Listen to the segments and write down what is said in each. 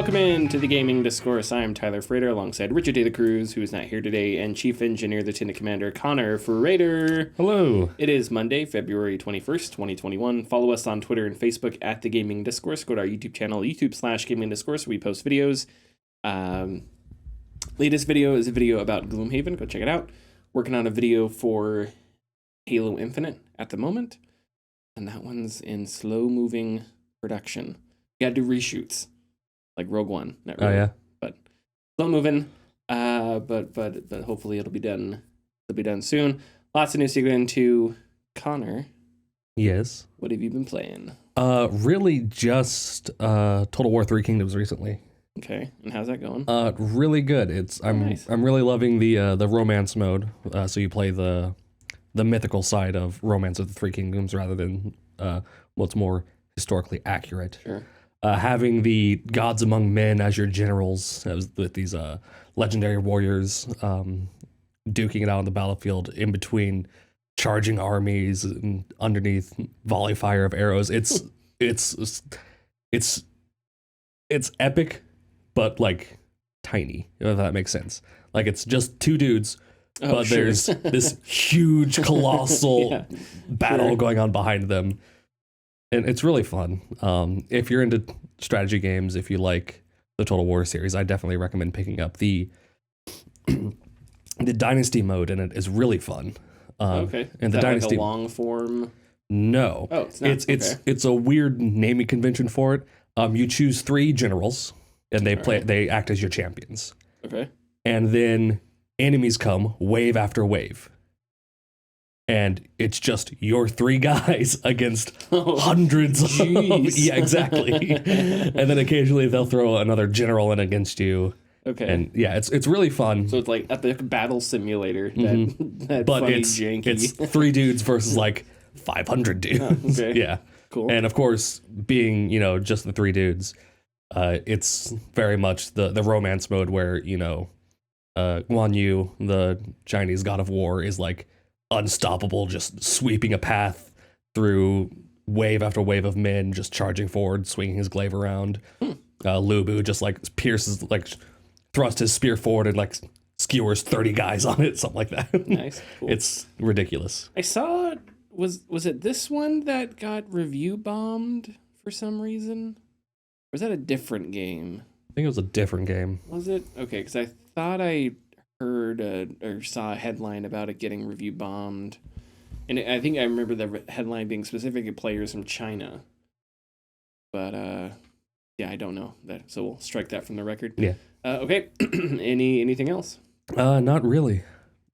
Welcome in to the Gaming Discourse. I'm Tyler Frater alongside Richard De La Cruz, who is not here today, and Chief Engineer Lieutenant Commander Connor Frater. Hello. It is Monday, February 21st, 2021. Follow us on Twitter and Facebook at the Gaming Discourse. Go to our YouTube channel, YouTube/Gaming Discourse, where we post videos. Latest video is a video about Gloomhaven. Go check it out. Working on a video for Halo Infinite at the moment, and that one's in slow-moving production. You gotta do reshoots, like Rogue One. Not really, but slow-moving. But hopefully it'll be done. It'll be done soon. Lots of news to get into. Connor, Yes. what have you been playing? Really just Total War 3 Kingdoms recently. Okay, and how's that going? Really good. Nice. I'm really loving the romance mode. So you play the mythical side of Romance of the Three Kingdoms rather than what's more historically accurate. Sure. Having the gods among men as your generals, with these legendary warriors duking it out on the battlefield in between charging armies and underneath volley fire of arrows. It's epic, but like tiny, if that makes sense. Like it's just two dudes, but sure. there's this huge, colossal battle going on behind them. And it's really fun. If you're into strategy games, if you like the Total War series, I definitely recommend picking up the Dynasty mode, and it is really fun. Okay. And Is the that Dynasty like a long form. No. Oh, it's not. It's a weird naming convention for it. You choose 3 generals, and they act as your champions. Okay. And then enemies come wave after wave. And it's just your 3 guys against hundreds of... Yeah, exactly. And then occasionally they'll throw another general in against you. Okay. And yeah, it's really fun. So it's like Epic Battle Simulator. That But funny, it's janky. it's 3 dudes versus like 500 dudes. Oh, okay. Yeah. Cool. And of course, being, just the 3 dudes, it's very much the romance mode where, Guan Yu, the Chinese god of war, is like unstoppable, just sweeping a path through wave after wave of men, just charging forward, swinging his glaive around. Lu Bu just like pierces, like thrust his spear forward and like skewers 30 guys on it, something like that. Nice. Cool. It's ridiculous. I saw was it this one that got review bombed for some reason? Or was that a different game? I think it was a different game. Was it? Okay, because I thought I heard or saw a headline about it getting review bombed. And I think I remember the headline being specific to players from China. But, yeah, I don't know that. So we'll strike that from the record. Yeah. Okay. Anything else? Not really.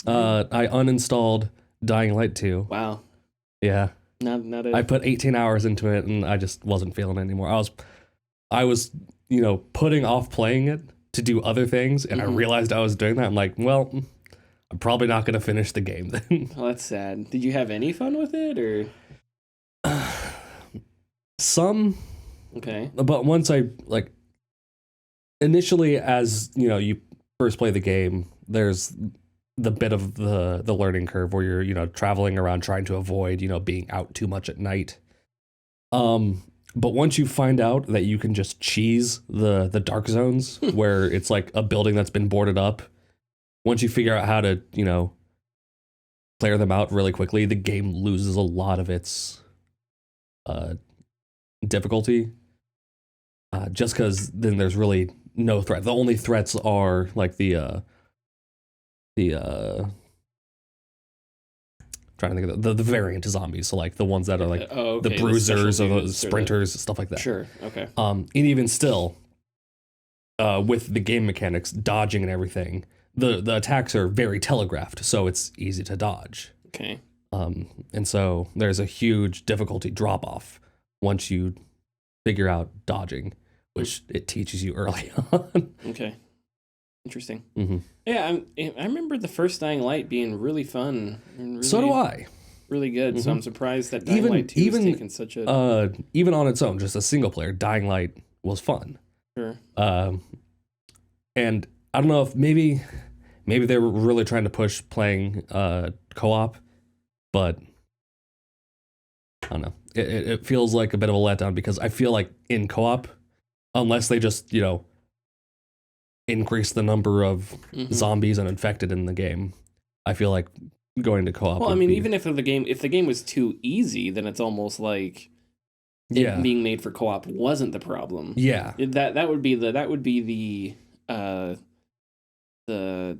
I uninstalled Dying Light 2. Wow. Yeah. Not a... I put 18 hours into it and I just wasn't feeling it anymore. I was, putting off playing it to do other things, and I realized I was doing that. I'm like, well, I'm probably not going to finish the game then. Well, that's sad. Did you have any fun with it, or? Some. Okay. But once initially, as, you first play the game, there's the bit of the learning curve where you're, traveling around trying to avoid, being out too much at night. But once you find out that you can just cheese the dark zones where it's like a building that's been boarded up, once you figure out how to, clear them out really quickly, the game loses a lot of its difficulty. Just because then there's really no threat. The only threats are like trying to think of the variant zombies, so like the ones that are like the bruisers or the sprinters, stuff like that. Sure. Okay. And even still, with the game mechanics, dodging and everything, the attacks are very telegraphed, so it's easy to dodge. Okay. And so there's a huge difficulty drop off once you figure out dodging, which it teaches you early on. Okay. Interesting. Mm-hmm. Yeah, I remember the first Dying Light being really fun. And really, So do I. Really good. So I'm surprised that Dying Light 2 has taken such a... even on its own, just a single player, Dying Light was fun. Sure. And I don't know if maybe they were really trying to push playing co-op, but I don't know. It feels like a bit of a letdown because I feel like in co-op, unless they just, increase the number of zombies and infected in the game. I feel like going to co-op. Well, I mean, even if the game was too easy, then it's almost like it being made for co-op wasn't the problem. Yeah, that would be the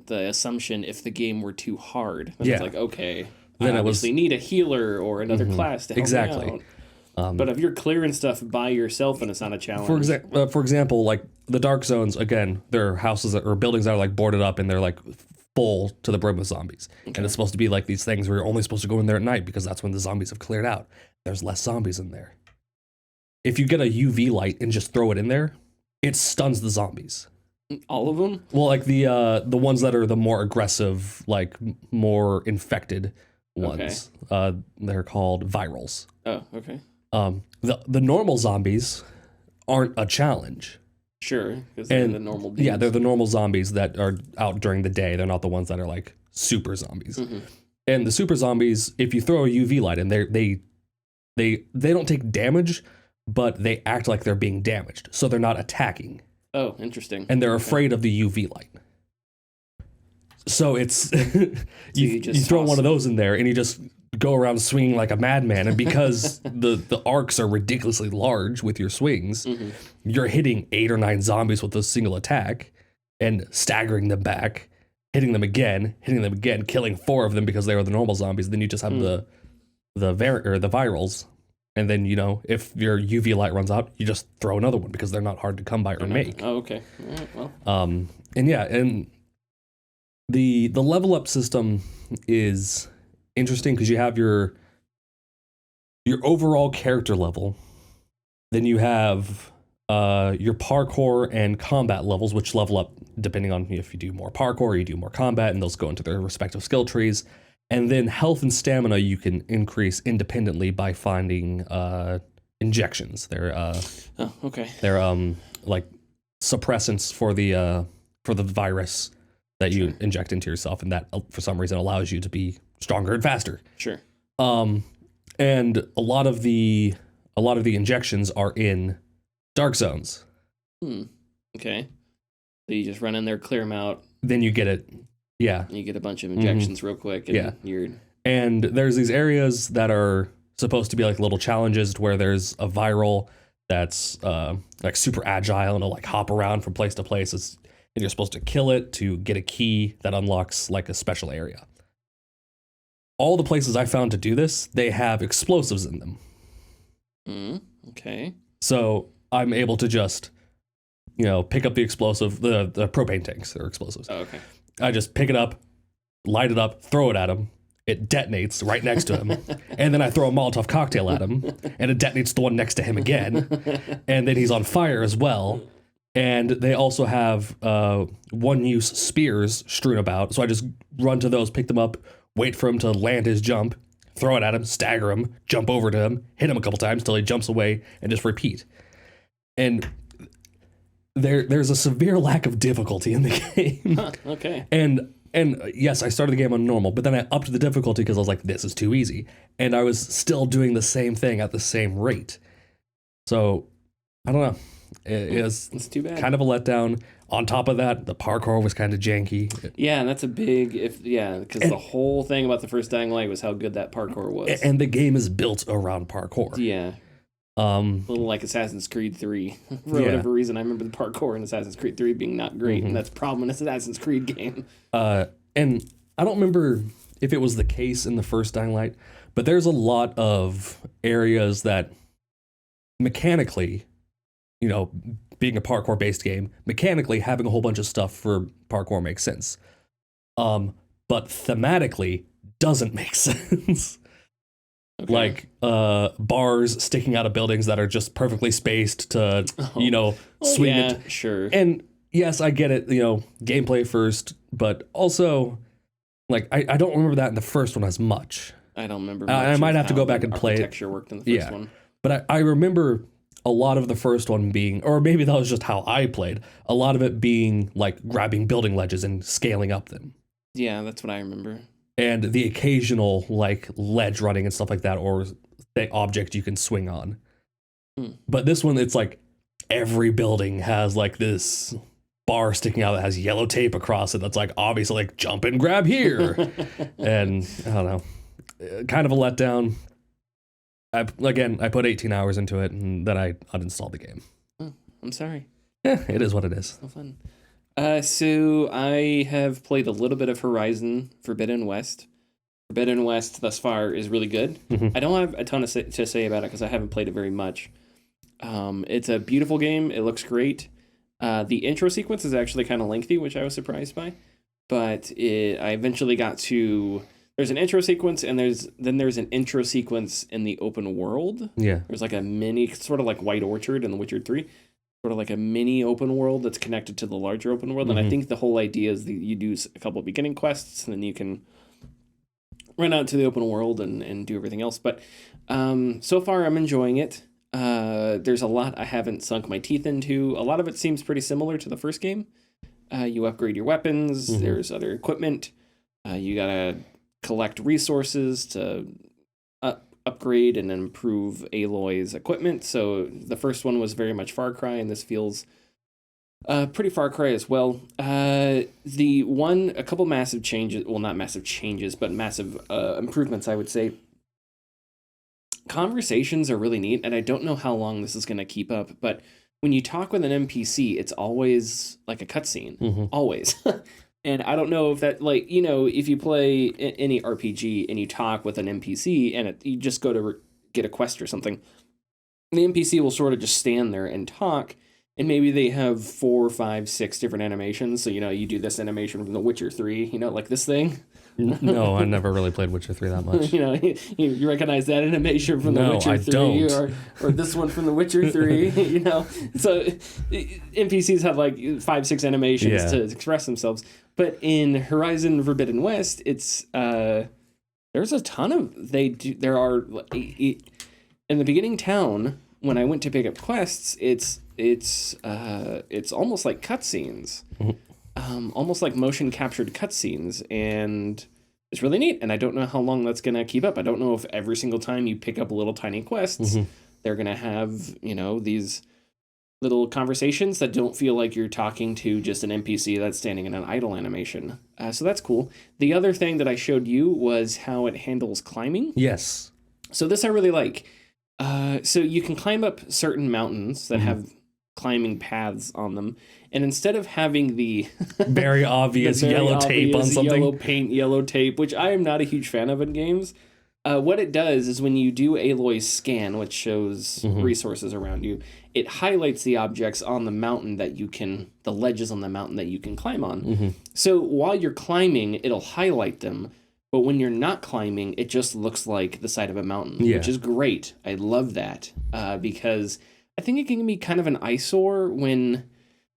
assumption if the game were too hard. Then it's like, okay, then I obviously need a healer or another class to help me out. But if you're clearing stuff by yourself and it's not a challenge. For example, like the dark zones, again, they're houses or buildings that are like boarded up and they're like full to the brim with zombies. Okay. And it's supposed to be like these things where you're only supposed to go in there at night because that's when the zombies have cleared out. There's less zombies in there. If you get a UV light and just throw it in there, it stuns the zombies. All of them? Well, like the ones that are the more aggressive, like more infected ones. Okay. They're called virals. Oh, okay. The normal zombies aren't a challenge. Sure, because they're the normal dudes. Yeah, they're the normal zombies that are out during the day. They're not the ones that are like super zombies. And the super zombies, if you throw a UV light in, they don't take damage, but they act like they're being damaged, so they're not attacking. Oh, interesting. And they're afraid of the UV light. So it's you throw one of those in there, and you just go around swinging like a madman. And because the arcs are ridiculously large with your swings, you're hitting 8 or 9 zombies with a single attack, and staggering them back, hitting them again, killing 4 of them because they were the normal zombies. Then you just have the virals. And then, you know, if your UV light runs out, you just throw another one because they're not hard to come by or make. Oh, okay. All right, well. And the level up system is interesting because you have your overall character level. Then you have your parkour and combat levels, which level up depending on if you do more parkour or you do more combat, and those go into their respective skill trees. And then health and stamina you can increase independently by finding injections. They're like suppressants for the virus that you inject into yourself, and that for some reason allows you to be stronger and faster. Sure. And a lot of the injections are in dark zones. Okay. So you just run in there, clear them out. Then you get it. Yeah. You get a bunch of injections real quick. And And there's these areas that are supposed to be like little challenges where there's a viral that's like super agile and it'll like hop around from place to place. And you're supposed to kill it to get a key that unlocks like a special area. All the places I found to do this, they have explosives in them. Okay. So I'm able to just, pick up the explosive, the propane tanks that are explosives. Oh, okay. I just pick it up, light it up, throw it at him. It detonates right next to him. And then I throw a Molotov cocktail at him, and it detonates the one next to him again. And then he's on fire as well. And they also have one-use spears strewn about. So I just run to those, pick them up, wait for him to land his jump, throw it at him, stagger him, jump over to him, hit him a couple times till he jumps away, and just repeat. And there's a severe lack of difficulty in the game. Okay. And yes, I started the game on normal, but then I upped the difficulty because I was like, this is too easy. And I was still doing the same thing at the same rate. So, I don't know. It's too bad. Kind of a letdown. On top of that, the parkour was kind of janky. Yeah, and that's a big, because the whole thing about the first Dying Light was how good that parkour was. And the game is built around parkour. Yeah. A little like Assassin's Creed 3. For whatever reason, I remember the parkour in Assassin's Creed 3 being not great, and that's a problem in an Assassin's Creed game. And I don't remember if it was the case in the first Dying Light, but there's a lot of areas that mechanically, being a parkour-based game, mechanically having a whole bunch of stuff for parkour makes sense. But thematically doesn't make sense. Okay. Like bars sticking out of buildings that are just perfectly spaced to, swing it. Sure. And yes, I get it, gameplay first, but also, like, I don't remember that in the first one as much. I don't remember. I might have to go back and play it. Architecture worked in the first one. But I remember a lot of the first one being, or maybe that was just how I played, a lot of it being like grabbing building ledges and scaling up them. Yeah, that's what I remember. And the occasional like ledge running and stuff like that, or the object you can swing on. But this one, it's like every building has like this bar sticking out that has yellow tape across it that's like obviously like jump and grab here. And I don't know, kind of a letdown. I put 18 hours into it and then I uninstalled the game. Oh, I'm sorry. It is what it is. So fun. So I have played a little bit of Horizon Forbidden West. Forbidden West thus far is really good. I don't have a ton to say about it because I haven't played it very much. It's a beautiful game. It looks great. The intro sequence is actually kind of lengthy, which I was surprised by. But I eventually got to... There's an intro sequence, and there's an intro sequence in the open world. Yeah. There's like a mini, sort of like White Orchard in The Witcher 3. Sort of like a mini open world that's connected to the larger open world. And I think the whole idea is that you do a couple of beginning quests, and then you can run out to the open world and do everything else. But so far, I'm enjoying it. There's a lot I haven't sunk my teeth into. A lot of it seems pretty similar to the first game. You upgrade your weapons. There's other equipment. You gotta collect resources to upgrade and improve Aloy's equipment. So the first one was very much Far Cry, and this feels pretty Far Cry as well. A couple massive changes, well, not massive changes, but massive improvements, I would say. Conversations are really neat, and I don't know how long this is going to keep up, but when you talk with an NPC, it's always like a cutscene. Always. And I don't know if that, like, you know, if you play any RPG and you talk with an NPC and you just go to get a quest or something, the NPC will sort of just stand there and talk, and maybe they have 4, 5, 6 different animations. So, you know, you do this animation from The Witcher 3, you know, like this thing. No, I never really played Witcher 3 that much. You know, you recognize that animation from The Witcher 3 don't. Or this one from The Witcher 3, you know. So NPCs have like 5, 6 animations to express themselves. But in Horizon Forbidden West, it's there's a ton of there are in the beginning town when I went to pick up quests, it's almost like cutscenes. Almost like motion captured cutscenes, and it's really neat. And I don't know how long that's gonna keep up. I don't know if every single time you pick up little tiny quests, they're gonna have, you know, these little conversations that don't feel like you're talking to just an NPC that's standing in an idle animation. So that's cool. The other thing that I showed you was how it handles climbing. Yes. So this I really like. So you can climb up certain mountains that have climbing paths on them, and instead of having the very obvious yellow tape on something, yellow paint, yellow tape, which I am not a huge fan of in games, what it does is when you do Aloy's scan, which shows resources around you, it highlights the objects on the mountain the ledges on the mountain that you can climb on. So while you're climbing, it'll highlight them, but when you're not climbing, it just looks like the side of a mountain, which is great. I love that because I think it can be kind of an eyesore when...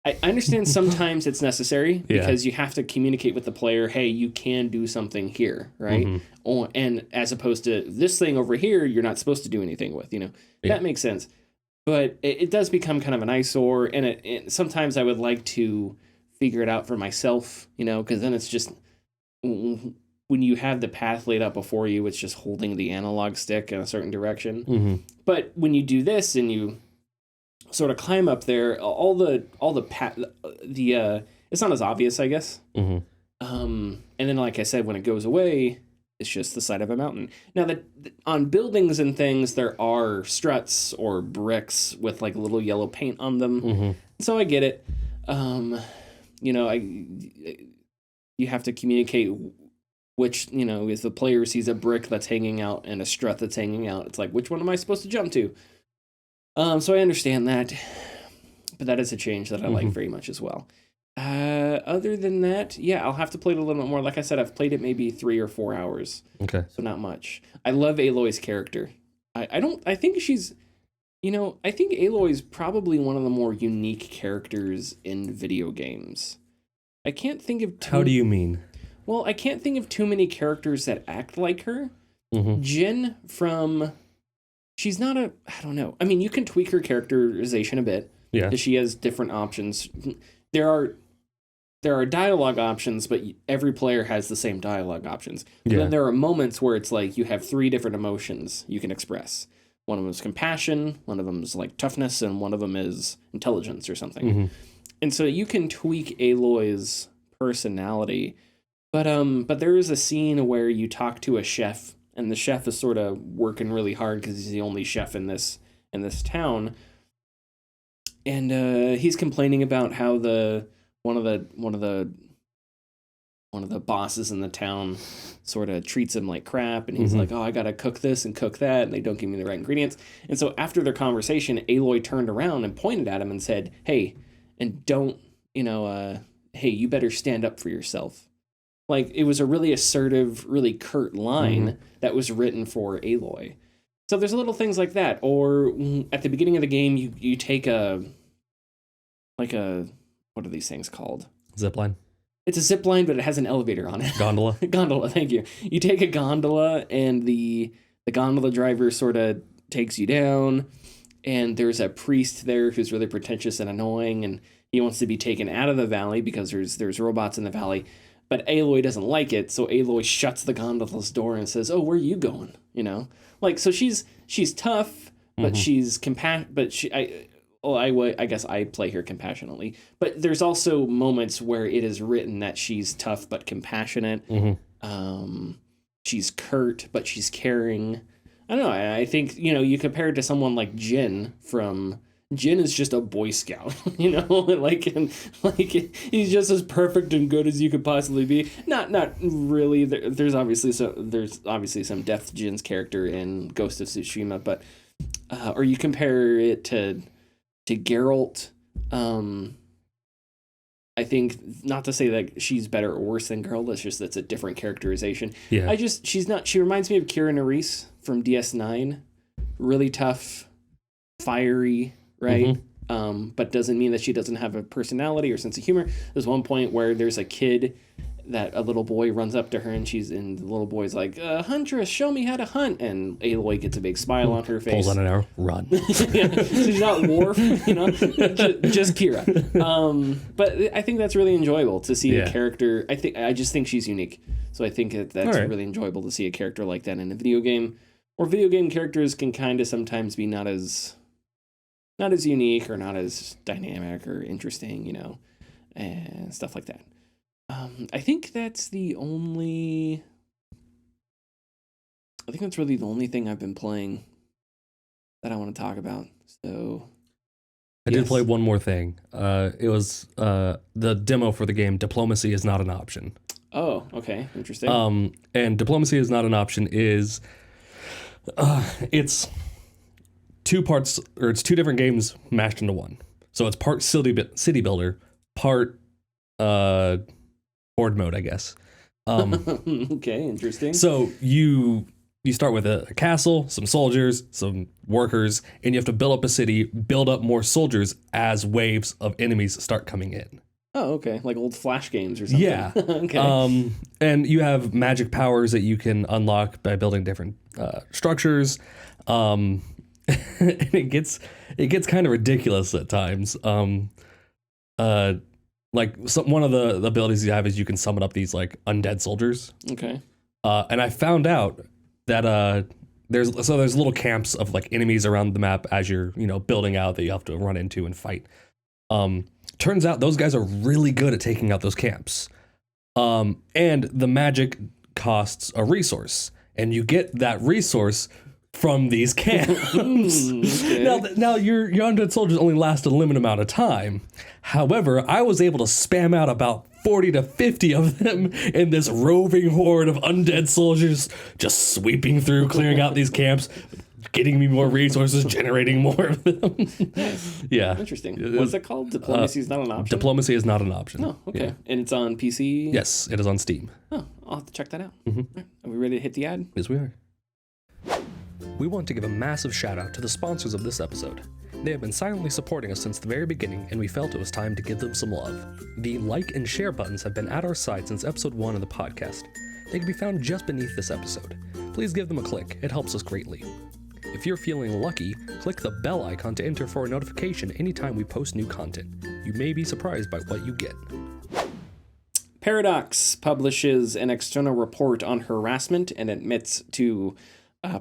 I understand sometimes it's necessary because you have to communicate with the player, hey, you can do something here, right? And as opposed to this thing over here, you're not supposed to do anything with, you know? That makes sense. But it does become kind of an eyesore, and it sometimes I would like to figure it out for myself, you know, because then it's just... When you have the path laid out before you, it's just holding the analog stick in a certain direction. But when you do this and you sort of climb up there, it's not as obvious, I guess. And then, like I said, when it goes away, it's just the side of a mountain. Now, on buildings and things, there are struts or bricks with like little yellow paint on them. So I get it. You know, you have to communicate which, you know, if the player sees a brick that's hanging out and a strut that's hanging out, it's like, which one am I supposed to jump to? So I understand that, but that is a change that I like very much as well. Other than that, yeah, I'll have to play it a little bit more. Like I said, I've played it maybe 3 or 4 hours. Okay. So not much. I love Aloy's character. I think she's, you know, I think Aloy's probably one of the more unique characters in video games. I can't think of How do you mean? Well, I can't think of too many characters that act like her. Jin from... She's not I don't know. I mean, you can tweak her characterization a bit. Yeah. Because she has different options. There are dialogue options, but every player has the same dialogue options. Yeah. Then there are moments where it's like you have 3 different emotions you can express. One of them is compassion, one of them is like toughness, and one of them is intelligence or something. And so you can tweak Aloy's personality, but there is a scene where you talk to a chef, and the chef is sort of working really hard because he's the only chef in this town, and he's complaining about how one of the bosses in the town sort of treats him like crap, and he's like, oh, I gotta cook this and cook that, and they don't give me the right ingredients. And so after their conversation, Aloy turned around and pointed at him and said, hey, and don't, hey, you better stand up for yourself. Like, it was a really assertive, really curt line that was written for Aloy. So there's little things like that. Or at the beginning of the game, you take what are these things called? Zipline. It's a zip line, but it has an elevator on it. Gondola. Gondola, thank you. You take a gondola, and the gondola driver sort of takes you down, and there's a priest there who's really pretentious and annoying, and he wants to be taken out of the valley because there's robots in the valley. But Aloy doesn't like it, so Aloy shuts the gondola's door and says, oh, where are you going? Like, so she's tough, but she's I guess I play her compassionately, but there's also moments where it is written that she's tough but compassionate. She's curt, but she's caring. I don't know. I think, you compare it to someone like Jin is just a Boy Scout, like he's just as perfect and good as you could possibly be. Not really. There's obviously some depth to Jin's character in Ghost of Tsushima, but or you compare it to Geralt. I think, not to say that she's better or worse than Geralt, it's just that's a different characterization. Yeah. She reminds me of Kira Nerys from DS9. Really tough, fiery, right? But doesn't mean that she doesn't have a personality or sense of humor. There's one point where there's a kid that a little boy runs up to her, and the little boy's like, Huntress, show me how to hunt. And Aloy gets a big smile on her face. Pulls on an arrow, run. Yeah, she's not Worf, just Kira. But I think that's really enjoyable to see a character. I just think she's unique. So I think that's really enjoyable to see a character like that in a video game. Or video game characters can kind of sometimes be not as unique or not as dynamic or interesting, and stuff like that. I think that's really the only thing I've been playing that I want to talk about. So I did play one more thing. It was the demo for the game Diplomacy is Not an Option. Oh, okay. Interesting. And Diplomacy is Not an Option is it's two parts, or it's two different games mashed into one. So it's part city builder, part board mode, I guess. Okay, interesting. So you start with a castle, some soldiers, some workers, and you have to build up a city, build up more soldiers as waves of enemies start coming in. Oh, okay. Like old Flash games or something. Yeah. Okay. And you have magic powers that you can unlock by building different structures. And it gets kind of ridiculous at times. Like one of the abilities you have is you can summon up these like undead soldiers. Okay. And I found out that there's little camps of like enemies around the map as you're building out that you have to run into and fight. Turns out those guys are really good at taking out those camps. And the magic costs a resource, and you get that resource from these camps. Okay. Now your undead soldiers only last a limited amount of time. However, I was able to spam out about 40 to 50 of them in this roving horde of undead soldiers, just sweeping through, clearing out these camps, getting me more resources, generating more of them. Yeah. Interesting. What's it called? Diplomacy is not an option? Diplomacy is not an option. Oh, okay. Yeah. And it's on PC? Yes, it is on Steam. Oh, I'll have to check that out. Right. Are we ready to hit the ad? Yes, we are. We want to give a massive shout out to the sponsors of this episode. They have been silently supporting us since the very beginning, and we felt it was time to give them some love. The like and share buttons have been at our side since episode 1 of the podcast. They can be found just beneath this episode. Please give them a click, it helps us greatly. If you're feeling lucky, click the bell icon to enter for a notification anytime we post new content. You may be surprised by what you get. Paradox publishes an external report on harassment and admits to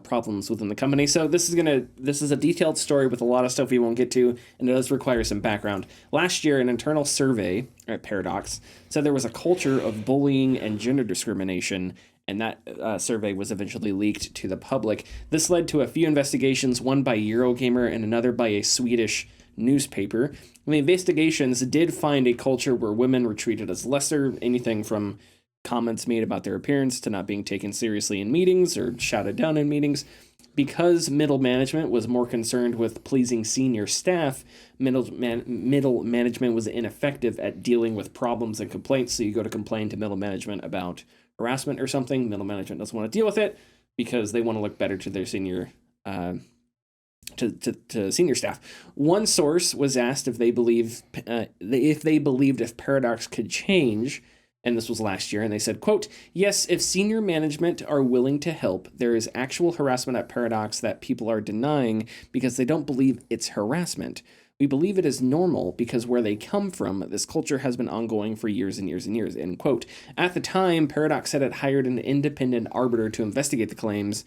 problems within the company. So this is a detailed story with a lot of stuff we won't get to, and it does require some background. Last year, an internal survey at Paradox said there was a culture of bullying and gender discrimination, and that survey was eventually leaked to the public. This led to a few investigations, one by Eurogamer and another by a Swedish newspaper. And the investigations did find a culture where women were treated as lesser, anything from comments made about their appearance to not being taken seriously in meetings or shouted down in meetings. Because middle management was more concerned with pleasing senior staff, middle management was ineffective at dealing with problems and complaints. So you go to complain to middle management about harassment or something, middle management doesn't want to deal with it because they want to look better to their senior to senior staff. One source was asked if they believed if Paradox could change, and this was last year, and they said, quote, "Yes, if senior management are willing to help, there is actual harassment at Paradox that people are denying because they don't believe it's harassment. We believe it is normal because where they come from, this culture has been ongoing for years and years and years," end quote. At the time, Paradox said it hired an independent arbiter to investigate the claims,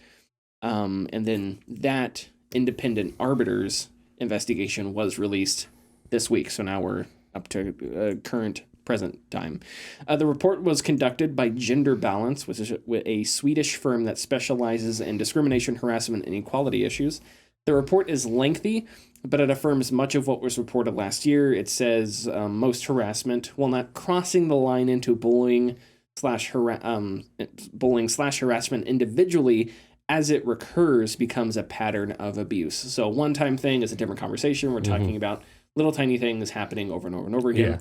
and then that independent arbiter's investigation was released this week. So now we're up to current present time. The report was conducted by Gender Balance, which is a Swedish firm that specializes in discrimination, harassment, and equality issues. The report is lengthy, but it affirms much of what was reported last year. It says most harassment, while not crossing the line into bullying slash harassment individually, as it recurs, becomes a pattern of abuse. So a one-time thing is a different conversation. We're talking about little tiny things happening over and over and over again.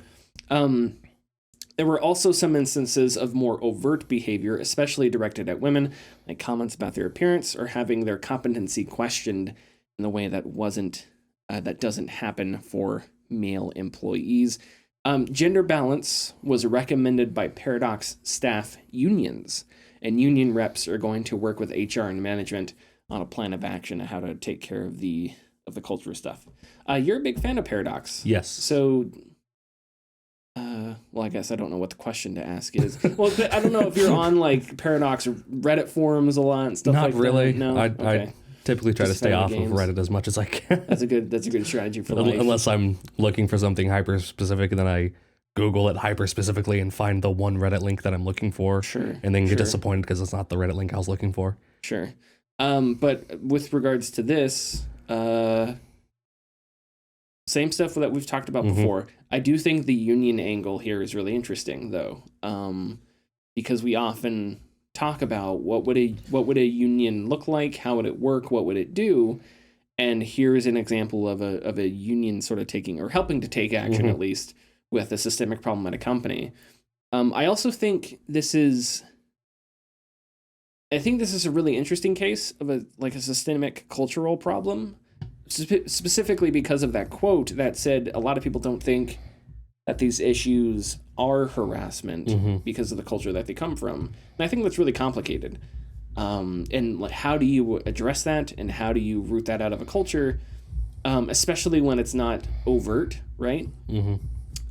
Yeah. There were also some instances of more overt behavior, especially directed at women, like comments about their appearance or having their competency questioned in the way that doesn't happen for male employees. Gender Balance was recommended by Paradox staff unions, and union reps are going to work with HR and management on a plan of action on how to take care of the culture stuff. You're a big fan of Paradox. Yes. So, well, I guess I don't know what the question to ask is. Well, I don't know if you're on like Paradox Reddit forums a lot and stuff like that. Not really. No. I typically try to stay off of Reddit as much as I can. That's a good strategy for life. Unless I'm looking for something hyper specific, and then I Google it hyper specifically and find the one Reddit link that I'm looking for. Sure. And then get disappointed because it's not the Reddit link I was looking for. Sure. But with regards to this, same stuff that we've talked about before. I do think the union angle here is really interesting, though, because we often talk about what would a union look like, how would it work, what would it do, and here's an example of a union sort of taking or helping to take action at least with a systemic problem at a company. I also think this is a really interesting case of a systemic cultural problem. Specifically because of that quote that said a lot of people don't think that these issues are harassment because of the culture that they come from. And I think that's really complicated. And like, how do you address that, and how do you root that out of a culture, especially when it's not overt, right?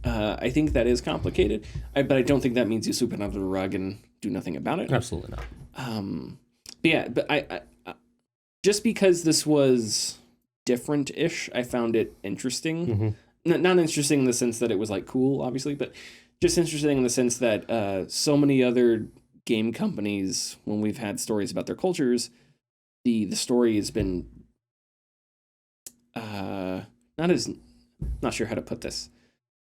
I think that is complicated, but I don't think that means you sweep it under the rug and do nothing about it. Absolutely not. But I just because this was different-ish, I found it interesting. Not interesting in the sense that it was like cool, obviously, but just interesting in the sense that so many other game companies, when we've had stories about their cultures, the story has been not sure how to put this.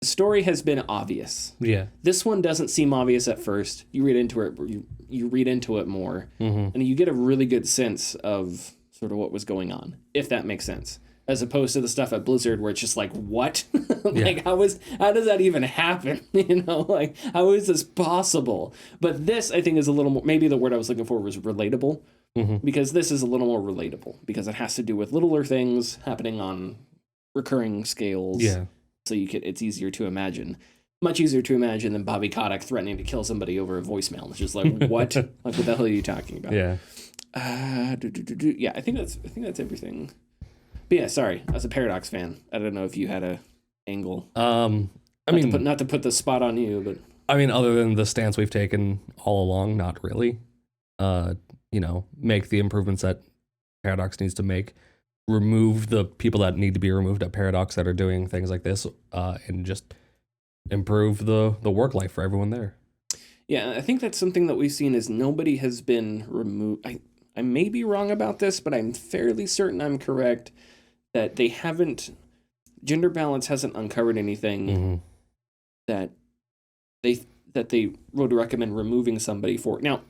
The story has been obvious. Yeah. This one doesn't seem obvious at first. You read into it, you read into it more, and you get a really good sense of sort of what was going on, if that makes sense. As opposed to the stuff at Blizzard where it's just like, what? Like, how does that even happen? Like, how is this possible? But this, I think, is a little more, maybe the word I was looking for was relatable, because this is a little more relatable, because it has to do with littler things happening on recurring scales. Yeah. So it's easier to imagine. Much easier to imagine than Bobby Kotick threatening to kill somebody over a voicemail. It's just like, what? Like, what the hell are you talking about? Yeah. Yeah, I think that's everything. But yeah, sorry, as a Paradox fan, I don't know if you had a angle. Not to put the spot on you, but I mean, other than the stance we've taken all along, not really. make the improvements that Paradox needs to make, remove the people that need to be removed at Paradox that are doing things like this, and just improve the work life for everyone there. Yeah, I think that's something that we've seen is nobody has been removed. I may be wrong about this, but I'm fairly certain I'm correct that they haven't, gender balance hasn't uncovered anything that they would recommend removing somebody for. Now,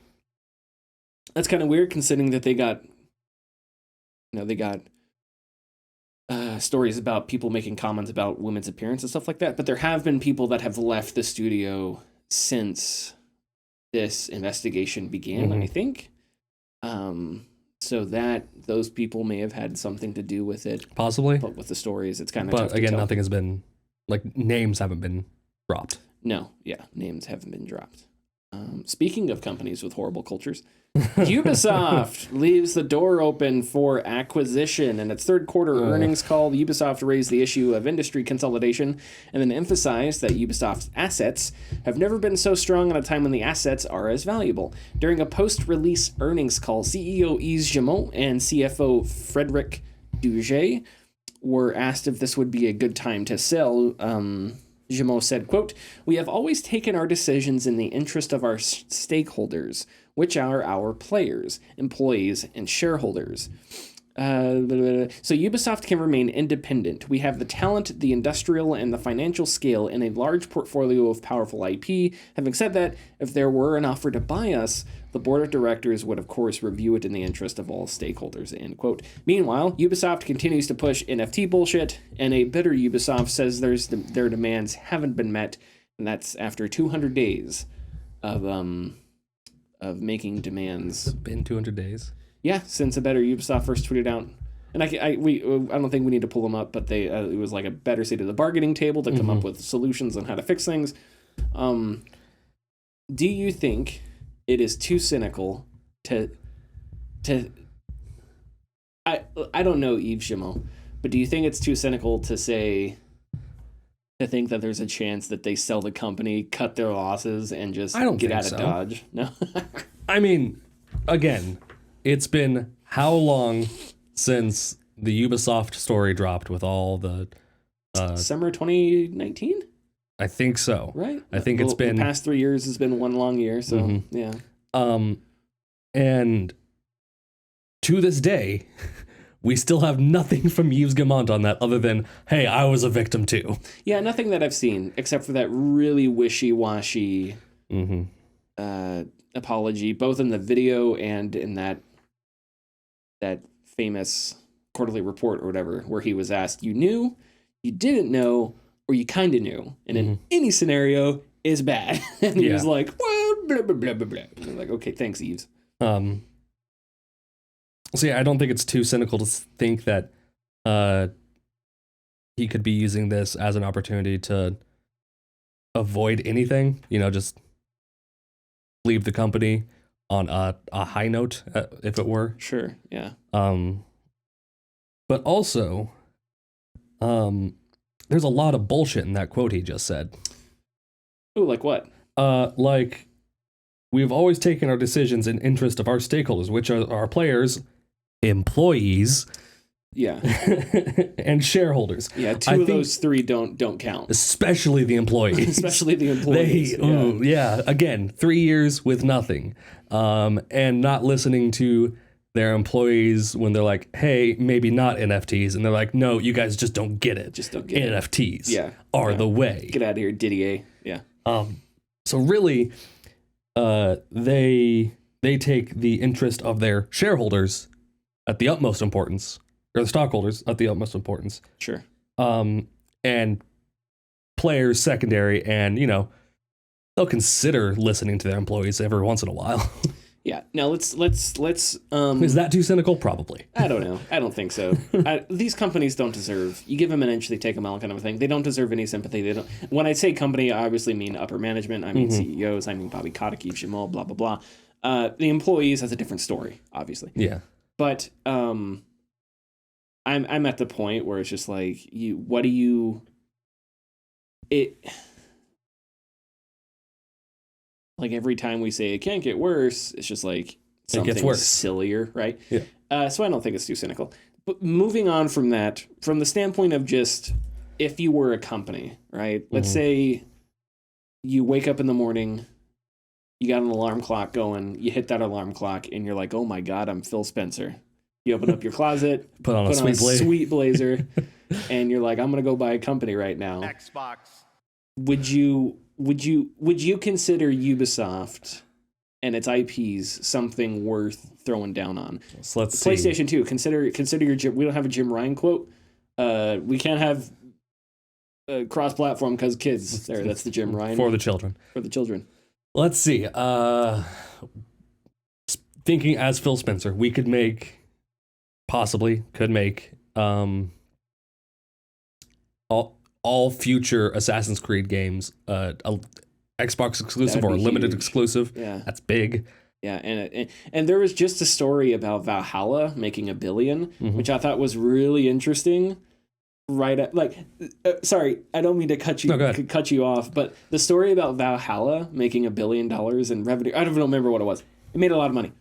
that's kind of weird considering that they got stories about people making comments about women's appearance and stuff like that, but there have been people that have left the studio since this investigation began, I think. So that those people may have had something to do with it. Possibly. But with the stories, it's kind of But tough again, to tell. nothing has been, names haven't been dropped. No, yeah, names haven't been dropped. Speaking of companies with horrible cultures, Ubisoft leaves the door open for acquisition. In its third quarter earnings call, Ubisoft raised the issue of industry consolidation and then emphasized that Ubisoft's assets have never been so strong at a time when the assets are as valuable. During a post-release earnings call, CEO Yves Guillemot and CFO Frederic Duget were asked if this would be a good time to sell. Guillemot said, quote, "We have always taken our decisions in the interest of our stakeholders, which are our players, employees, and shareholders. So Ubisoft can remain independent. We have the talent, the industrial, and the financial scale in a large portfolio of powerful IP. Having said that, if there were an offer to buy us, the board of directors would, of course, review it in the interest of all stakeholders," end quote. Meanwhile, Ubisoft continues to push NFT bullshit, and a bitter Ubisoft says their demands haven't been met, and that's after 200 days of making demands. It's been 200 days. Yeah, since a better Ubisoft first tweeted out, and I don't think we need to pull them up, but they it was like a better seat at the bargaining table to come up with solutions on how to fix things. Do you think it is too cynical to I don't know Yves Guillemot, but do you think it's too cynical to think that there's a chance that they sell the company, cut their losses, and just get out of Dodge? No. I mean, again, it's been how long since the Ubisoft story dropped with all the Summer 2019? I think so. Right? I think it's been the past 3 years has been one long year, so yeah. And to this day, we still have nothing from Yves Guillemot on that other than, hey, I was a victim too. Yeah, nothing that I've seen except for that really wishy-washy apology, both in the video and in that famous quarterly report or whatever, where he was asked, you knew, you didn't know, or you kind of knew. And in any scenario is bad. And he was like, well, blah, blah, blah, blah, blah. And I'm like, okay, thanks, Yves. So yeah, I don't think it's too cynical to think that he could be using this as an opportunity to avoid anything, just leave the company on a high note, if it were. Sure, yeah. But also, there's a lot of bullshit in that quote he just said. Ooh, like what? Like, we've always taken our decisions in interest of our stakeholders, which are our players, employees, and shareholders. Yeah, two of those three don't count. Especially the employees. Especially the employees. Again, 3 years with nothing. And not listening to their employees when they're like, hey, maybe not NFTs. And they're like, no, you guys just don't get it. Just don't get NFTs it. are the way. Get out of here, Didier. Yeah. So really, they take the interest of their shareholders at the utmost importance, or the stockholders at the utmost importance. Sure. And players secondary, and they'll consider listening to their employees every once in a while. Yeah. Now let's. Is that too cynical? Probably. I don't know. I don't think so. These companies don't deserve. You give them an inch, they take a mile, kind of a thing. They don't deserve any sympathy. They don't. When I say company, I obviously mean upper management. I mean CEOs. I mean Bobby Kotick, Yves Guillemot, blah blah blah. The employees has a different story, obviously. Yeah. But I'm at the point where it's just like like every time we say it can't get worse, it's just like something worse. sillier, right? Yeah. So I don't think it's too cynical. But moving on from that, from the standpoint of just if you were a company, right? Let's say you wake up in the morning, you got an alarm clock going, you hit that alarm clock, and you're like, oh my God, I'm Phil Spencer. You open up your closet, put on a sweet blazer, and you're like, I'm gonna go buy a company right now. Xbox. Would you consider Ubisoft and its IPs something worth throwing down on? So let's see. PlayStation 2, consider your Jim. We don't have a Jim Ryan quote. We can't have cross-platform because kids. There, that's the Jim Ryan for the children. For the children. Let's see. Thinking as Phil Spencer, we could make all future Assassin's Creed games Xbox exclusive or limited exclusive. Yeah, that's big. Yeah, and there was just a story about Valhalla making $1 billion, which I thought was really interesting. Sorry, I don't mean to cut you off, but the story about Valhalla making $1 billion in revenue, I don't remember what it was. It made a lot of money.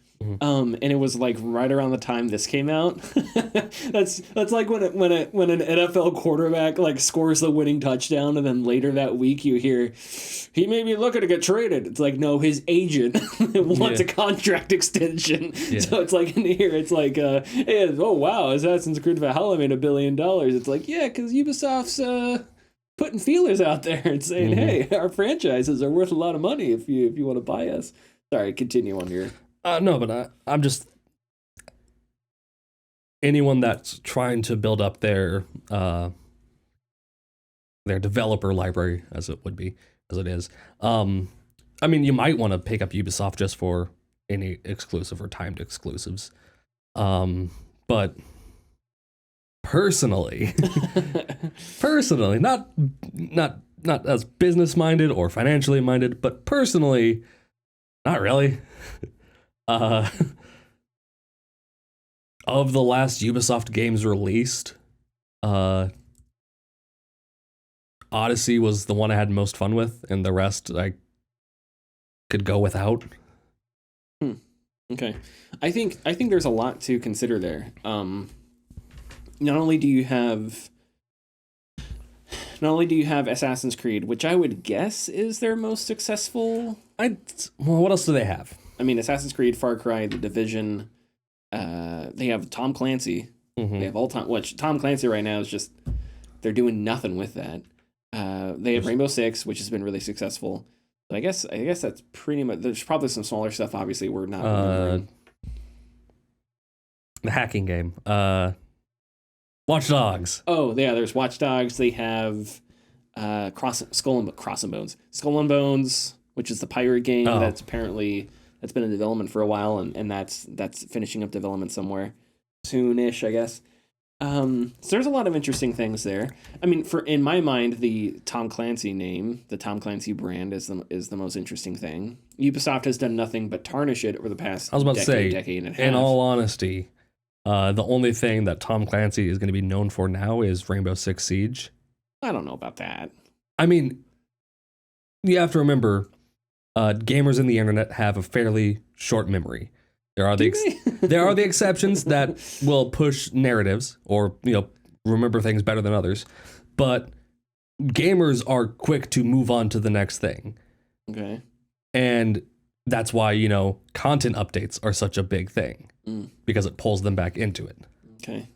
And it was like right around the time this came out. that's like when an NFL quarterback like scores the winning touchdown, and then later that week you hear he may be looking to get traded. It's like, no, his agent wants a contract extension. Yeah. So it's like in here, it's like, hey, oh wow, Assassin's Creed Valhalla made $1 billion. It's like, yeah, because Ubisoft's putting feelers out there and saying, hey, our franchises are worth a lot of money if you want to buy us. Sorry, continue on your. No, but I'm just anyone that's trying to build up their developer library, as it is. I mean, you might want to pick up Ubisoft just for any exclusive or timed exclusives. But personally, not as business minded or financially minded, but personally, not really. Of the last Ubisoft games released, Odyssey was the one I had most fun with, and the rest I could go without. Okay, I think there's a lot to consider there. Not only do you have Assassin's Creed, which I would guess is their most successful. What else do they have? I mean, Assassin's Creed, Far Cry, The Division. They have Tom Clancy. They have Tom Clancy right now is just they're doing nothing with that. They have Rainbow Six, which has been really successful. But I guess that's pretty much. There's probably some smaller stuff. Obviously, we're not remembering. The hacking game. Watch Dogs. Oh yeah, there's Watch Dogs. They have Skull and Bones, which is the pirate game that's been in development for a while, and that's finishing up development somewhere soonish, I guess. So there's a lot of interesting things there. I mean, in my mind, the Tom Clancy name, the Tom Clancy brand is the most interesting thing. Ubisoft has done nothing but tarnish it over the past decade and a half. In all honesty, the only thing that Tom Clancy is going to be known for now is Rainbow Six Siege. I don't know about that. I mean, you have to remember, gamers in the internet have a fairly short memory. There are the exceptions that will push narratives or remember things better than others, but gamers are quick to move on to the next thing. Okay, and that's why content updates are such a big thing because it pulls them back into it. Okay.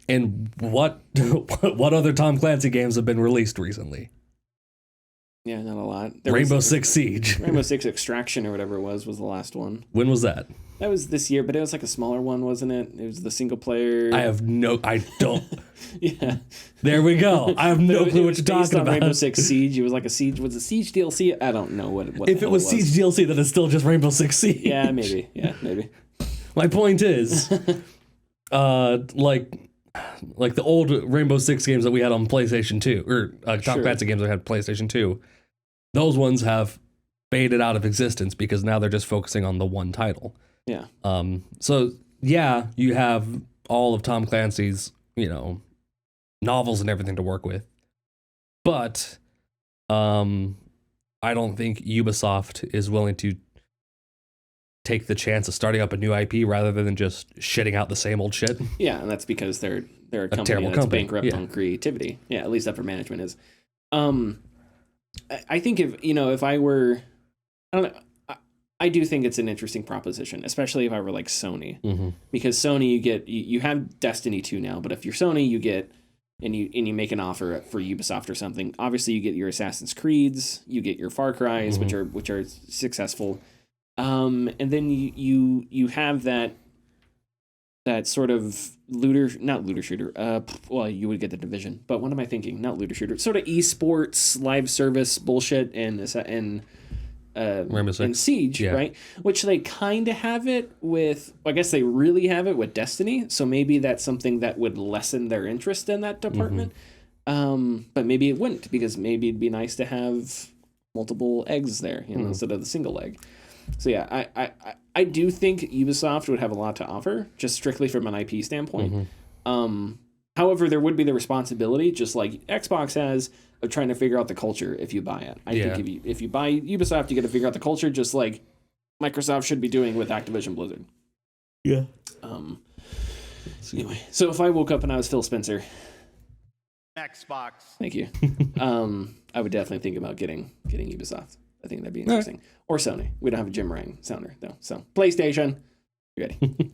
And what other Tom Clancy games have been released recently? Yeah, not a lot. Rainbow Six Siege. Rainbow Six Extraction or whatever it was the last one. When was that? That was this year, but it was like a smaller one, wasn't it? It was the single player. I don't. Yeah. There we go. I have no clue what you're talking about. Rainbow Six Siege. It was like a Siege. Was it Siege DLC? I don't know what if it was Siege DLC, then it's still just Rainbow Six Siege. Yeah, maybe. Yeah, maybe. My point is, like the old Rainbow Six games that we had on PlayStation 2, or Tom Clancy games that had PlayStation 2, those ones have faded out of existence because now they're just focusing on the one title. Yeah. So yeah, you have all of Tom Clancy's, novels and everything to work with. But I don't think Ubisoft is willing to take the chance of starting up a new IP rather than just shitting out the same old shit. Yeah, and that's because they're a company terrible that's company. bankrupt on creativity. Yeah, at least upper management is. I think if I were, I don't know. I do think it's an interesting proposition, especially if I were like Sony, because Sony you have Destiny 2 now, but if you're Sony, you get and you make an offer for Ubisoft or something. Obviously, you get your Assassin's Creeds, you get your Far Cries, which are successful, and then you have that sort of not looter shooter. Well, you would get the Division, but what am I thinking? Not looter shooter, sort of esports live service bullshit and Siege, yeah. right? Which they kind of have it with. I guess they really have it with Destiny. So maybe that's something that would lessen their interest in that department. But maybe it wouldn't, because maybe it'd be nice to have multiple eggs there, instead of the single egg. So yeah, I do think Ubisoft would have a lot to offer, just strictly from an IP standpoint. However, there would be the responsibility, just like Xbox has, of trying to figure out the culture if you buy it. I think if you buy Ubisoft, you got to figure out the culture, just like Microsoft should be doing with Activision Blizzard. Yeah. Anyway, so if I woke up and I was Phil Spencer, Xbox. Thank you. I would definitely think about getting Ubisoft. I think that'd be interesting. Or Sony. We don't have a Jim Ryan sounder though. So PlayStation, you ready?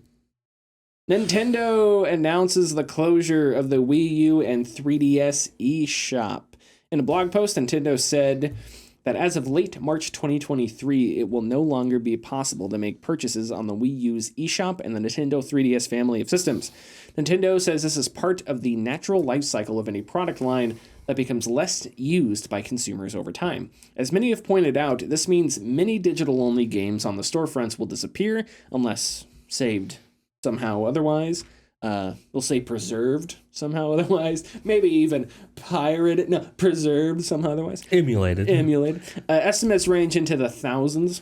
Nintendo announces the closure of the Wii U and 3DS eShop. In a blog post, Nintendo said that as of late March 2023, it will no longer be possible to make purchases on the Wii U's eShop and the Nintendo 3DS family of systems. Nintendo says this is part of the natural life cycle of any product line that becomes less used by consumers over time. As many have pointed out, this means many digital-only games on the storefronts will disappear unless saved somehow otherwise. We'll say preserved somehow otherwise. Maybe even pirated. No, preserved somehow otherwise. Emulated. Estimates range into the thousands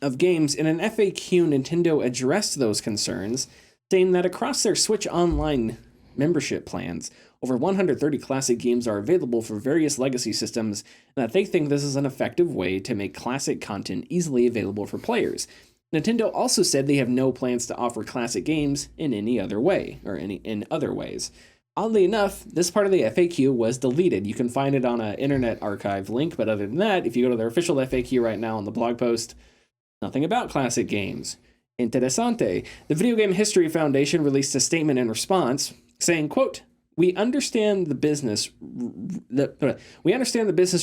of games. In an FAQ, Nintendo addressed those concerns, saying that across their Switch Online membership plans, over 130 classic games are available for various legacy systems, and that they think this is an effective way to make classic content easily available for players. Nintendo also said they have no plans to offer classic games in any other way, or in other ways. Oddly enough, this part of the FAQ was deleted. You can find it on an Internet Archive link, but other than that, if you go to their official FAQ right now on the blog post, nothing about classic games. Interessante. The Video Game History Foundation released a statement in response, saying, quote, We understand the business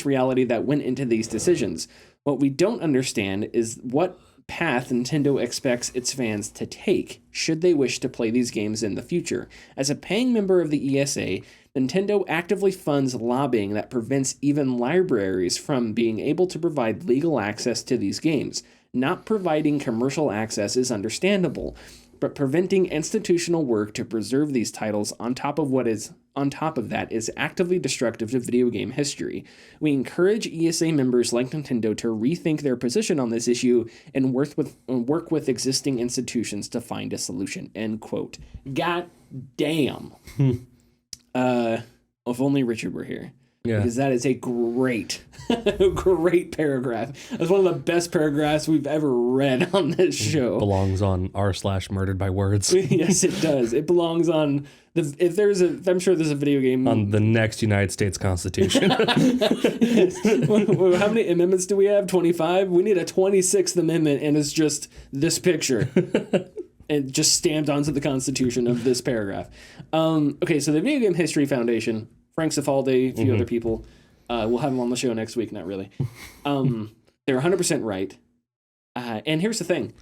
reality that went into these decisions. What we don't understand is what path Nintendo expects its fans to take should they wish to play these games in the future. As a paying member of the ESA, Nintendo actively funds lobbying that prevents even libraries from being able to provide legal access to these games. Not providing commercial access is understandable, but preventing institutional work to preserve these titles on top of that is actively destructive to video game history. We encourage ESA members like Nintendo to rethink their position on this issue and work with existing institutions to find a solution. End quote. God damn. If only Richard were here. Yeah. Because that is a great paragraph. That's one of the best paragraphs we've ever read on this show. Belongs on r/murdered by words. Yes, it does. It belongs on I'm sure there's a video game on the next United States Constitution. Yes. How many amendments do we have? 25? We need a 26th amendment, and it's just this picture. And just stamped onto the Constitution of this paragraph. Okay, so the Video Game History Foundation, Frank Cifaldi, a few other people. We'll have them on the show next week, not really. They're 100% right. And here's the thing.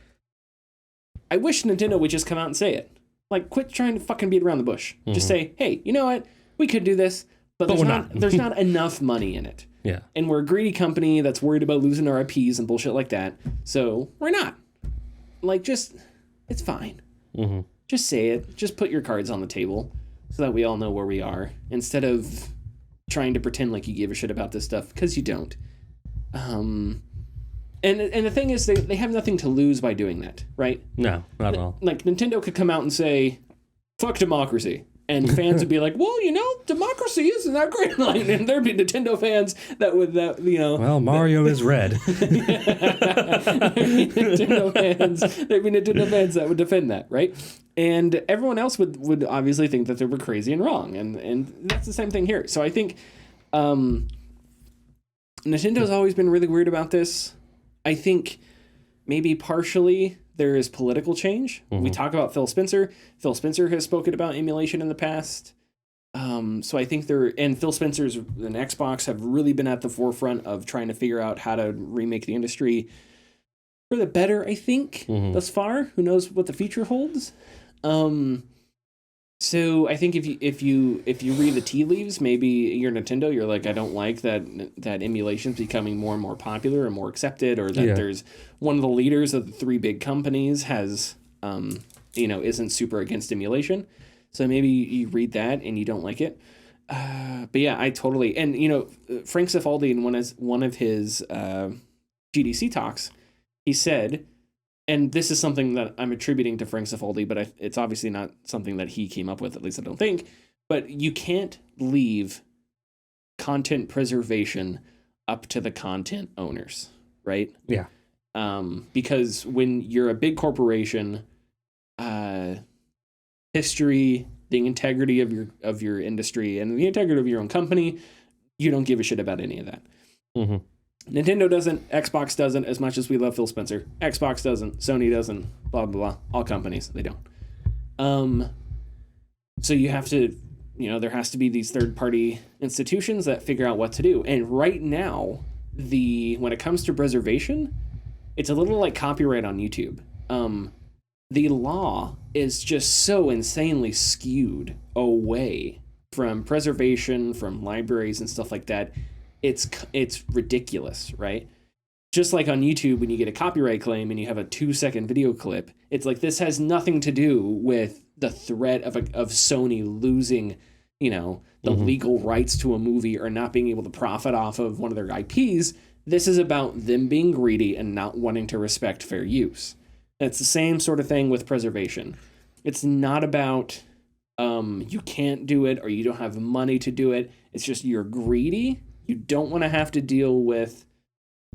I wish Nintendo would just come out and say it. Like, quit trying to fucking beat around the bush. Just say, hey, you know what? We could do this, but there's not enough money in it. Yeah. And we're a greedy company that's worried about losing our IPs and bullshit like that. So we're not. Like, it's fine. Just say it. Just put your cards on the table so that we all know where we are, instead of trying to pretend like you give a shit about this stuff, because you don't. And the thing is, they have nothing to lose by doing that, right? No, not at all. Like, Nintendo could come out and say, fuck democracy. And fans would be like, well, democracy isn't that great. Like, and there'd be Nintendo fans that would, Well, Mario is red. There'd be Nintendo fans that would defend that, right? And everyone else would obviously think that they were crazy and wrong. And that's the same thing here. So I think Nintendo's always been really weird about this. I think maybe partially there is political change. Mm-hmm. We talk about Phil Spencer. Phil Spencer has spoken about emulation in the past. So I think Phil Spencer's and Xbox have really been at the forefront of trying to figure out how to remake the industry for the better, I think, thus far. Who knows what the future holds? So I think if you read the tea leaves, maybe you're Nintendo, you're like, I don't like that emulation's becoming more and more popular and more accepted, or that there's one of the leaders of the three big companies has isn't super against emulation. So maybe you read that and you don't like it. But yeah, I totally, and Frank Cifaldi in one of his GDC talks, he said, and this is something that I'm attributing to Frank Cifaldi, but it's obviously not something that he came up with, at least I don't think. But you can't leave content preservation up to the content owners, right? Yeah. Because when you're a big corporation, history, the integrity of your industry, and the integrity of your own company, you don't give a shit about any of that. Mm-hmm. Nintendo doesn't, Xbox doesn't, as much as we love Phil Spencer. Xbox doesn't, Sony doesn't, blah, blah, blah. All companies, they don't. So you have to, there has to be these third-party institutions that figure out what to do. And right now, when it comes to preservation, it's a little like copyright on YouTube. The law is just so insanely skewed away from preservation, from libraries and stuff like that. It's ridiculous, right? Just like on YouTube, when you get a copyright claim and you have a 2-second video clip, it's like this has nothing to do with the threat of Sony losing, the legal rights to a movie or not being able to profit off of one of their IPs. This is about them being greedy and not wanting to respect fair use. And it's the same sort of thing with preservation. It's not about you can't do it or you don't have money to do it. It's just you're greedy. You don't want to have to deal with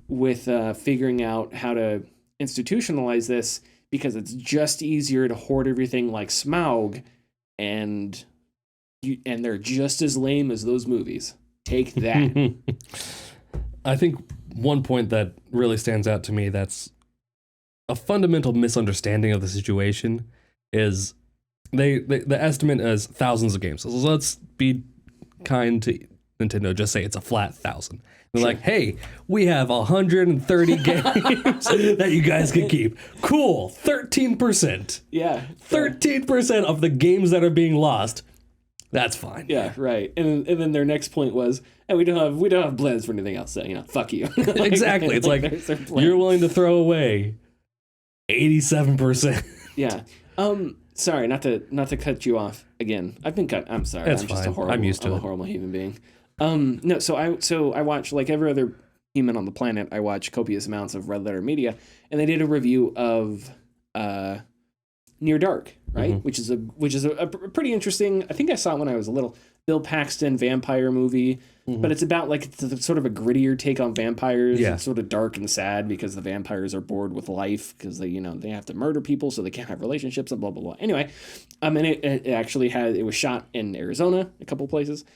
figuring out how to institutionalize this because it's just easier to hoard everything like Smaug, and they're just as lame as those movies. Take that. I think one point that really stands out to me that's a fundamental misunderstanding of the situation is the estimate is thousands of games. So let's be kind to Nintendo, just say it's a flat 1,000. They're like, hey, we have 130 games that you guys can keep. Cool, 13%. Yeah. 13% of the games that are being lost. That's fine. Yeah, right. And then their next point was, and we don't have plans for anything else. So, fuck you. Exactly. It's like you're willing to throw away 87%. Yeah. Sorry, not to cut you off again. I've been cut. I'm sorry. That's I'm fine. just a horrible. I'm used to I'm it. a horrible human being. No. So I watch, like every other human on the planet. I watch copious amounts of Red Letter Media, and they did a review of Near Dark, right? Mm-hmm. Which is a pretty interesting. I think I saw it when I was a little. Bill Paxton vampire movie, but it's about it's sort of a grittier take on vampires. Yeah. It's sort of dark and sad because the vampires are bored with life because they have to murder people so they can't have relationships and blah blah blah. Anyway, and it actually it was shot in Arizona, a couple places.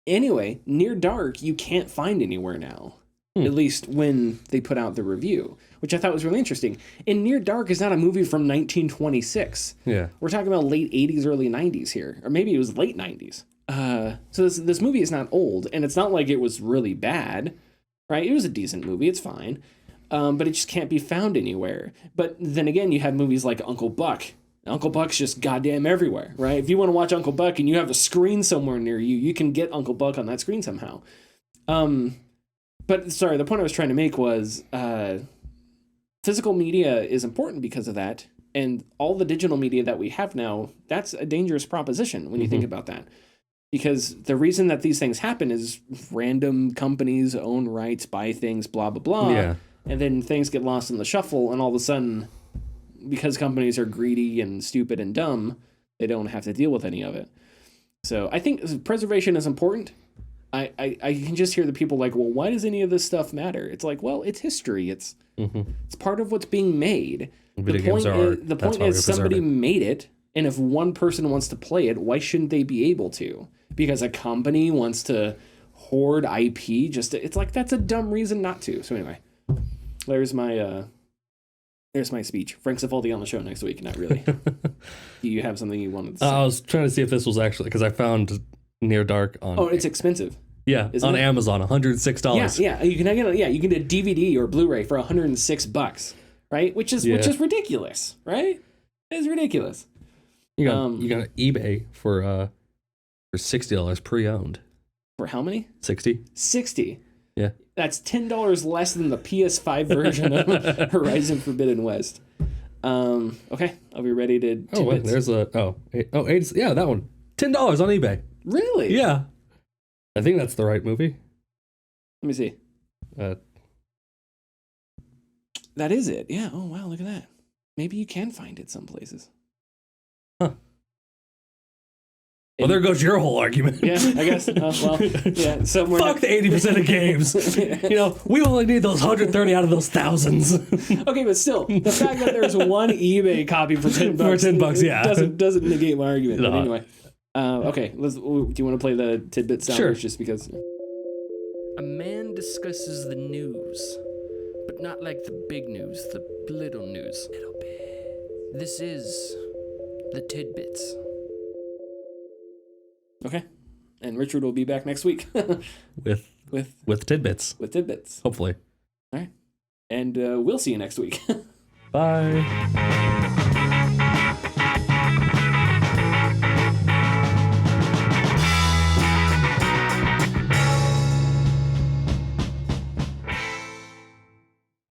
Anyway, Near Dark you can't find anywhere now. At least when they put out the review, which I thought was really interesting. And Near Dark is not a movie from 1926. Yeah. We're talking about late 80s, early 90s here. Or maybe it was late 90s. So this movie is not old, and it's not like it was really bad, right? It was a decent movie. It's fine. But it just can't be found anywhere. But then again, you have movies like Uncle Buck. Uncle Buck's just goddamn everywhere, right? If you want to watch Uncle Buck and you have a screen somewhere near you, you can get Uncle Buck on that screen somehow. But sorry, the point I was trying to make was physical media is important because of that. And all the digital media that we have now, that's a dangerous proposition when you think about that. Because the reason that these things happen is random companies own rights, buy things, blah, blah, blah. Yeah. And then things get lost in the shuffle. And all of a sudden, because companies are greedy and stupid and dumb, They don't have to deal with any of it. So I think preservation is important. I can just hear the people like, well, why does any of this stuff matter? It's like, well, it's history. It's part of what's being made. The point is somebody made it, and if one person wants to play it, why shouldn't they be able to? Because a company wants to hoard IP. It's like, that's a dumb reason not to. So anyway, there's my speech. Frank Cifaldi on the show next week. Not really. Do you have something you wanted to say? I was trying to see if this was actually, because I found Near Dark on. Oh, it's expensive. Yeah, on Amazon, $106. Yeah. You can get a DVD or Blu-ray for $106, right? Which is ridiculous, right? It's ridiculous. You got eBay for $60 pre-owned. For how many? 60. Yeah. That's $10 less than the PS5 version of Horizon Forbidden West. Okay, are we ready to? Oh, wait, there's that one. $10 on eBay. Really? Yeah. I think that's the right movie. Let me see. That is it. Yeah. Oh wow, look at that. Maybe you can find it some places. Huh. Well, there goes your whole argument. Yeah, I guess. Yeah. Somewhere. Fuck the 80% of games. We only need those 130 out of those thousands. Okay, but still, the fact that there's one eBay copy for $10 for $10, yeah, doesn't negate my argument. No. But anyway, okay. Do you want to play the tidbit sound? Sure. Just because. A man discusses the news, but not like the big news, the little news. Little bit. This is the tidbits. Okay, and Richard will be back next week with tidbits. With tidbits, hopefully. All right, and we'll see you next week. Bye.